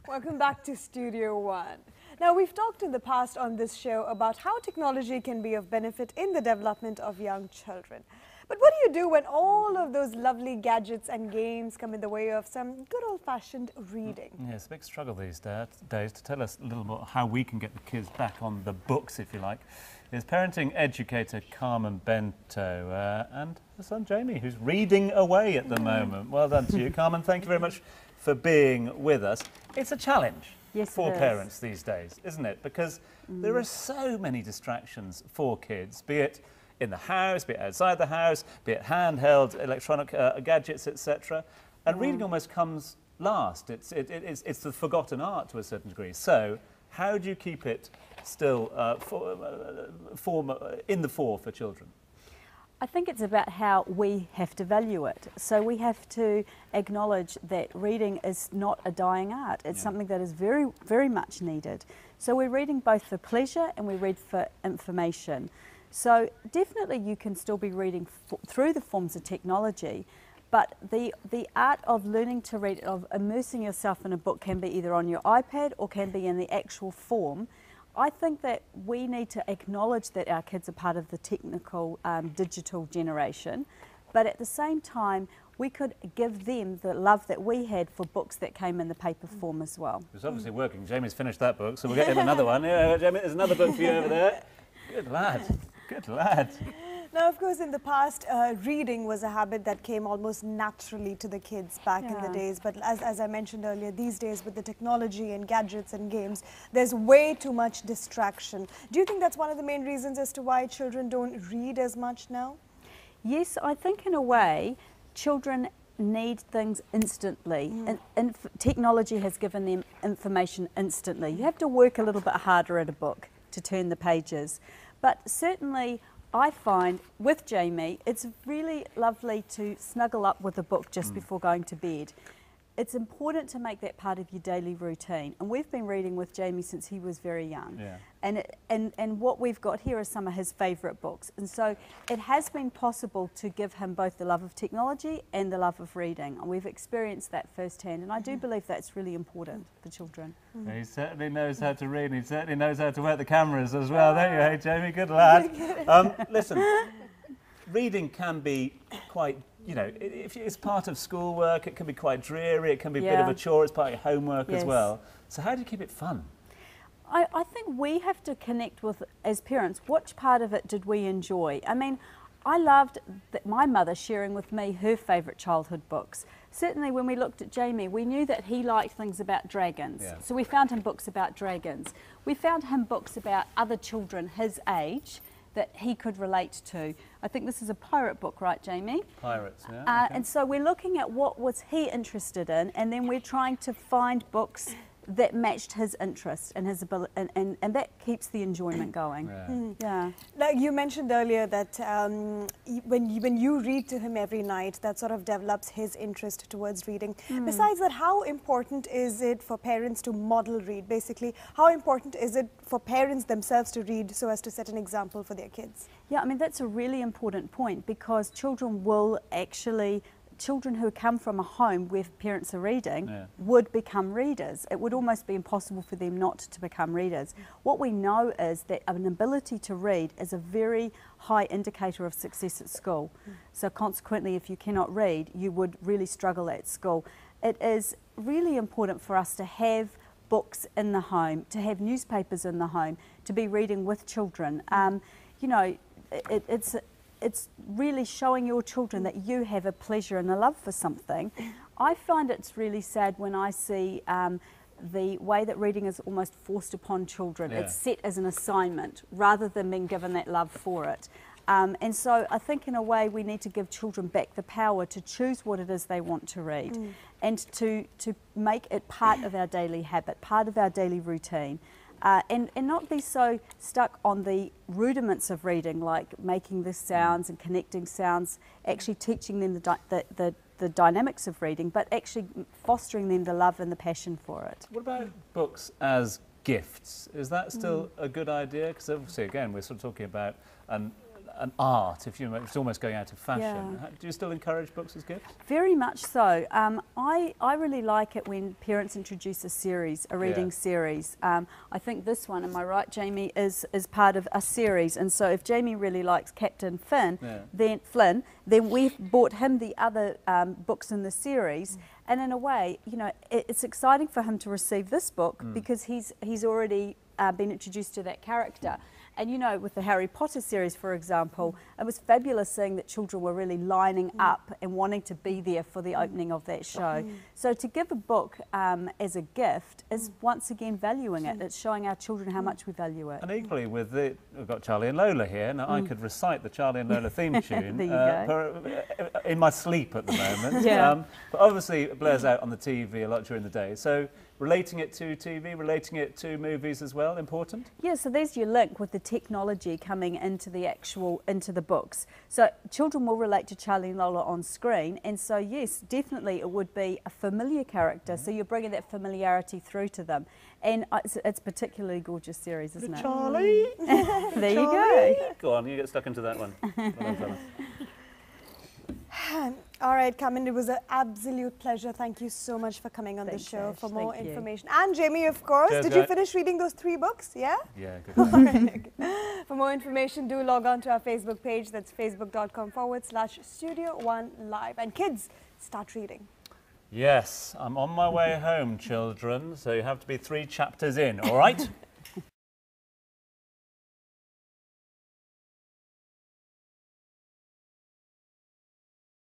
Welcome back to Studio One. Now, we've talked in the past on this show about how technology can be of benefit in the development of young children. But what do you do when all of those lovely gadgets and games come in the way of some good old-fashioned reading? Yeah, it's a big struggle these days. To tell us a little more how we can get the kids back on the books, if you like, is parenting educator Carmen Benton and her son Jamie, who's reading away at the moment. Well done to you, Carmen. Thank you very much for being with us. It's a challenge for parents these days, isn't it? Because there are so many distractions for kids, be it in the house, be it outside the house, be it handheld electronic gadgets, etc. And reading almost comes last. It's the forgotten art to a certain degree. So how do you keep it still in the fore for children? I think it's about how we have to value it. So we have to acknowledge that reading is not a dying art. It's something that is very, very much needed. So we're reading both for pleasure and we read for information. So definitely you can still be reading through the forms of technology, but the art of learning to read, of immersing yourself in a book, can be either on your iPad or can be in the actual form. I think that we need to acknowledge that our kids are part of the technical digital generation, but at the same time we could give them the love that we had for books that came in the paper form as well. It's obviously working. Jamie's finished that book, so we'll get him another one. Yeah, Jamie, there's another book for you over there. Good lad, good lad. Now, of course, in the past, reading was a habit that came almost naturally to the kids back in the days. But as I mentioned earlier, these days with the technology and gadgets and games, there's way too much distraction. Do you think that's one of the main reasons as to why children don't read as much now? Yes, I think in a way, children need things instantly, and technology has given them information instantly. You have to work a little bit harder at a book to turn the pages, but certainly I find with Jamie it's really lovely to snuggle up with a book just before going to bed. It's important to make that part of your daily routine, and we've been reading with Jamie since he was very young. And what we've got here are some of his favourite books, and so it has been possible to give him both the love of technology and the love of reading, and we've experienced that firsthand, and I do believe that's really important for children. He certainly knows how to read, and he certainly knows how to work the cameras as well, don't you, hey Jamie? Good lad. Listen, reading can be quite, you know, if it's part of schoolwork, it can be quite dreary, it can be a bit of a chore, it's part of your homework as well. So how do you keep it fun? I think we have to connect with, as parents, which part of it did we enjoy? I mean, I loved my mother sharing with me her favourite childhood books. Certainly when we looked at Jamie, we knew that he liked things about dragons. So we found him books about dragons. We found him books about other children his age that he could relate to. I think this is a pirate book, right, Jamie? Pirates, yeah. And so we're looking at what was he interested in, and then we're trying to find books that matched his interests and his ability, and that keeps the enjoyment going. Like you mentioned earlier that when you read to him every night, that sort of develops his interest towards reading. Besides that, how important is it for parents to model read? Basically, how important is it for parents themselves to read so as to set an example for their kids? Yeah, I mean, that's a really important point, because children will actually, children who come from a home where parents are reading would become readers. It would almost be impossible for them not to become readers. What we know is that an ability to read is a very high indicator of success at school. So consequently, if you cannot read, you would really struggle at school. It is really important for us to have books in the home, to have newspapers in the home, to be reading with children. You know, it's really showing your children that you have a pleasure and a love for something. I find it's really sad when I see the way that reading is almost forced upon children. It's set as an assignment rather than being given that love for it. And so I think in a way we need to give children back the power to choose what it is they want to read and to make it part of our daily habit, part of our daily routine. And not be so stuck on the rudiments of reading, like making the sounds and connecting sounds, actually teaching them the dynamics of reading, but actually fostering them the love and the passion for it. What about books as gifts? Is that still a good idea? Because obviously, again, we're sort of talking about an art, it's almost going out of fashion. Yeah. Do you still encourage books as gifts? Very much so. I really like it when parents introduce a series, a reading series. I think this one, am I right, Jamie, is part of a series. And so if Jamie really likes Captain Flynn, then we've bought him the other books in the series. And in a way, you know, it's exciting for him to receive this book because he's already been introduced to that character. And you know, with the Harry Potter series, for example, it was fabulous seeing that children were really lining up and wanting to be there for the opening of that show. So to give a book as a gift is once again valuing it. It's showing our children how much we value it. And equally with it, we've got Charlie and Lola here. Now I could recite the Charlie and Lola theme tune There you in my sleep at the moment. But obviously it blares out on the TV a lot during the day. So relating it to TV, relating it to movies as well, important? Yeah, so there's your link with the technology coming into the books. So children will relate to Charlie and Lola on screen, and so yes, definitely it would be a familiar character, so you're bringing that familiarity through to them. And it's a particularly gorgeous series, isn't it? Charlie! There you go. Go on, you get stuck into that one. Well done, fella. All right, Carmen, it was an absolute pleasure. Thank you so much for coming on the show. For more information. And Jamie, of course. Did you finish reading those 3 books? Yeah? Yeah, good. All right. For more information, do log on to our Facebook page. That's facebook.com/Studio One Live. And kids, start reading. Yes, I'm on my way home, children. So you have to be 3 chapters in, all right?